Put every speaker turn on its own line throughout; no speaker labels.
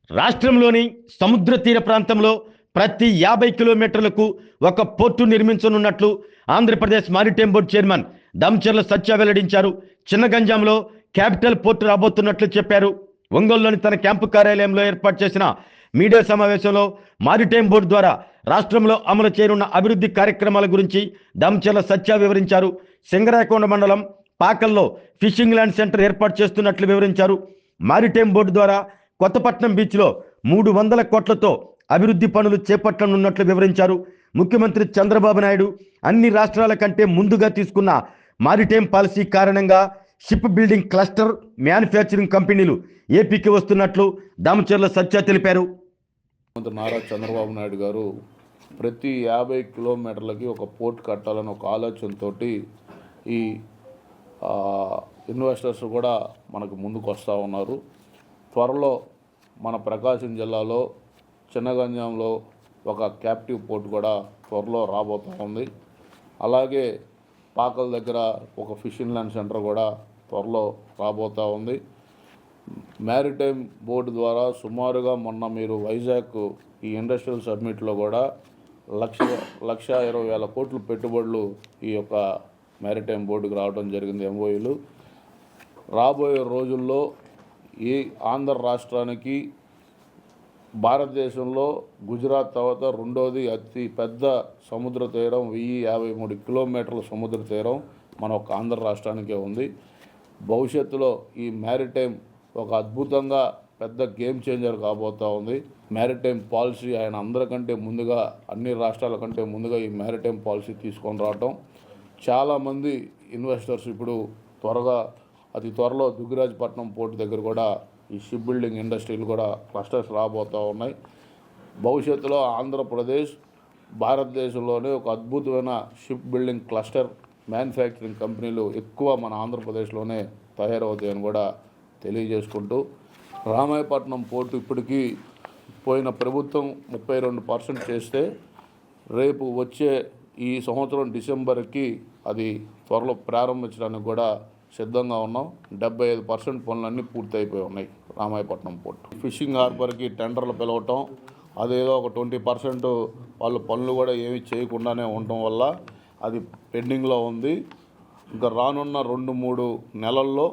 రాష్ట్రంలోని సముద్ర తీర ప్రాంతంలో ప్రతి 50 కిలోమీటర్లకు ఒక పోర్టు నిర్మించనున్నట్లు Andhra Pradesh maritime board chairman Damacharla Satya వెల్లడించారు. చిన్నగంజాంలో క్యాపిటల్ పోర్టు రాబోతున్నట్లు చెప్పారు. ఒంగోలులోని తన క్యాంపు కార్యాలయంలో ఏర్పాటు చేసిన మీడియా సమావేశంలో మారిటైమ్ బోర్డు ద్వారా రాష్ట్రంలో అమలు చేయనున్న అభివృద్ధి కార్యక్రమాల గురించి దామచర్ల సత్య వివరించారు. సింగరాయకొండ మండలం పాకల్లో ఫిషింగ్ ల్యాండ్ సెంటర్ ఏర్పాటు చేస్తున్నట్లు వివరించారు. మారిటైమ్ బోర్డు ద్వారా కొత్తపట్నం బీచ్లో 300 కోట్లతో అభివృద్ధి పనులు చేపట్టనున్నట్లు వివరించారు. ముఖ్యమంత్రి చంద్రబాబు నాయుడు అన్ని రాష్ట్రాల కంటే ముందుగా తీసుకున్న మారిటైమ్ పాలసీ కారణంగా షిప్ బిల్డింగ్ క్లస్టర్ మ్యానుఫ్యాక్చరింగ్ కంపెనీలు ఏపీకి వస్తున్నట్లు దామచర్ల సత్య తెలిపారు.
నారా చంద్రబాబు నాయుడు గారు ప్రతి 50 కిలోమీటర్లకి ఒక పోర్ట్ కట్టాలని ఒక ఆలోచనతో ఈ ఇన్వెస్టర్స్ కూడా మనకు ముందుకు వస్తూ ఉన్నారు. త్వరలో మన ప్రకాశం జిల్లాలో చిన్నగంజాంలో ఒక క్యాప్టివ్ పోర్ట్ కూడా త్వరలో రాబోతూ ఉంది. అలాగే పాకల దగ్గర ఒక ఫిషింగ్ ల్యాండ్ సెంటర్ కూడా త్వరలో రాబోతూ ఉంది. మ్యారిటైమ్ బోర్డు ద్వారా సుమారుగా మొన్న మీరు వైజాగ్ ఈ ఇండస్ట్రియల్ సబ్మిట్లో కూడా 1,20,000 కోట్లు పెట్టుబడులు ఈ యొక్క మ్యారిటైమ్ బోర్డుకు రావడం జరిగింది. ఎంఓయూలు రాబోయే రోజుల్లో ఈ ఆంధ్ర రాష్ట్రానికి భారతదేశంలో గుజరాత్ తర్వాత రెండోది అతి పెద్ద సముద్ర తీరం, 1053 కిలోమీటర్ల సముద్ర తీరం మన ఒక ఆంధ్ర రాష్ట్రానికే ఉంది. భవిష్యత్తులో ఈ మ్యారిటైమ్ ఒక అద్భుతంగా పెద్ద గేమ్ చేంజర్ కాబోతూ ఉంది. మ్యారిటైమ్ పాలసీ ఆయన అందరికంటే ముందుగా, అన్ని రాష్ట్రాల కంటే ముందుగా ఈ మ్యారిటైమ్ పాలసీ తీసుకొని రావటం, చాలామంది ఇన్వెస్టర్స్ ఇప్పుడు అతి త్వరలో దుగ్గిరాజపట్నం పోర్టు దగ్గర కూడా ఈ షిప్ బిల్డింగ్ ఇండస్ట్రీలు కూడా క్లస్టర్స్ రాబోతూ ఉన్నాయి. భవిష్యత్తులో ఆంధ్రప్రదేశ్ భారతదేశంలోనే ఒక అద్భుతమైన షిప్ బిల్డింగ్ క్లస్టర్ మ్యానుఫ్యాక్చరింగ్ కంపెనీలు ఎక్కువ మన ఆంధ్రప్రదేశ్లోనే తయారవుతాయని కూడా తెలియజేసుకుంటూ, రామాయపట్నం పోర్టు ఇప్పటికీ పోయిన ప్రభుత్వం 32% చేస్తే రేపు వచ్చే ఈ సంవత్సరం డిసెంబర్కి అది త్వరలో ప్రారంభించడానికి కూడా సిద్ధంగా ఉన్నాం. 75% పనులన్నీ పూర్తి అయిపోయి ఉన్నాయి. రామాయపట్నం పోర్టు ఫిషింగ్ హార్బర్కి టెండర్లు పిలవటం, అదేదో ఒక 20% వాళ్ళు పనులు కూడా ఏమీ చేయకుండానే ఉండటం వల్ల అది పెండింగ్లో ఉంది. ఇంకా రానున్న 2-3 నెలల్లో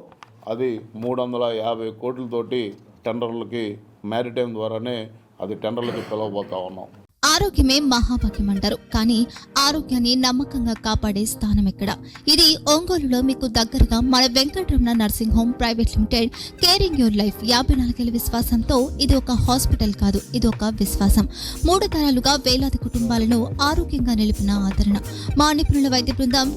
అది 350 కోట్లతోటి టెండర్లకి మ్యారిటైమ్ ద్వారానే అది టెండర్లకి పిలవబోతా ఉన్నాం.
ఆరోగ్యమే మహాభాగ్యం అంటారు, కానీ ఆరోగ్యాన్ని నమ్మకంగా కాపాడే స్థానం ఎక్కడ? ఇది ఒంగోలులో మీకు దగ్గరగా మన Venkataramana nursing home private limited. Caring your life 54 ఏళ్ల విశ్వాసంతో ఇది ఒక హాస్పిటల్ కాదు, ఇది ఒక విశ్వాసం. 3 తరాలుగా వేలాది కుటుంబాలను ఆరోగ్యంగా నిలిపిన ఆదరణ. మా నిపుణుల వైద్య బృందం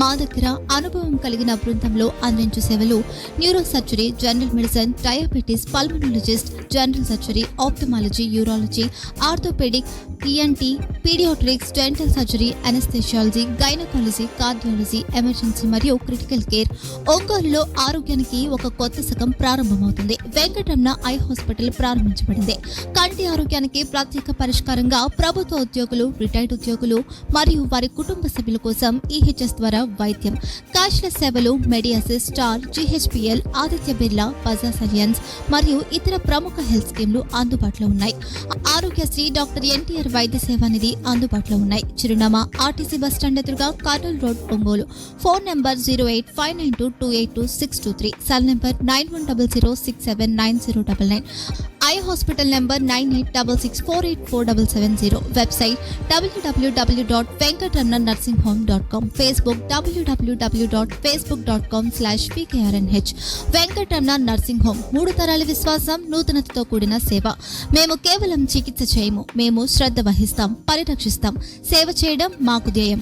మా దగ్గర అనుభవం కలిగిన బృందంలో అందించే సేవలు neuro surgery, general medicine, diabetes, pulmonologist, general surgery, ophthalmology, urology, orthopaedic, ENT, paediatrics, dental surgery, anaesthesiology, gynaecology, cardiology, emergency మరియు క్రిటికల్ కేర్. ఒంగోలులో ఆరోగ్యానికి ఒక కొత్త శకం ప్రారంభమవుతుంది. వెంకటరమణ ఐ హాస్పిటల్ ప్రారంభించబడింది. కంటి ఆరోగ్యానికి ప్రత్యేక పరిష్కారంగా ప్రభుత్వ ఉద్యోగులు, రిటైర్డ్ ఉద్యోగులు మరియు వారి కుటుంబ సభ్యుల కోసం EHS ద్వారా వైద్యం, క్యాష్లెస్ సేవలు, Medi Assist, Star, GHPL, Aditya Birla, Bajaj Allianz మరియు ఇతర ప్రముఖ హెల్త్ స్కీమ్లు అందుబాటులో ఉన్నాయి. ఆరోగ్యశ్రీ, డాక్టర్ NTR వైద్య సేవా నిధి అందుబాటులో ఉన్నాయి. చిరునామా RTC బస్ స్టాండ్ ఎదురుగా, Kurnool road, Ongole. Phone number 08592282623, cell number 9100679099, eye hospital number 9866484770, website www.venkatramanarsinghome.com, Facebook www.facebook.com/VKRNH. Venkataramana nursing home, 3 తరాల విశ్వాసం, నూతనతతో కూడిన సేవ. మేము కేవలం చికిత్స చేయము, మేము శ్రద్ధ వహిస్తాం, పరిరక్షిస్తాం. సేవ చేయడం మాకు ధ్యేయం.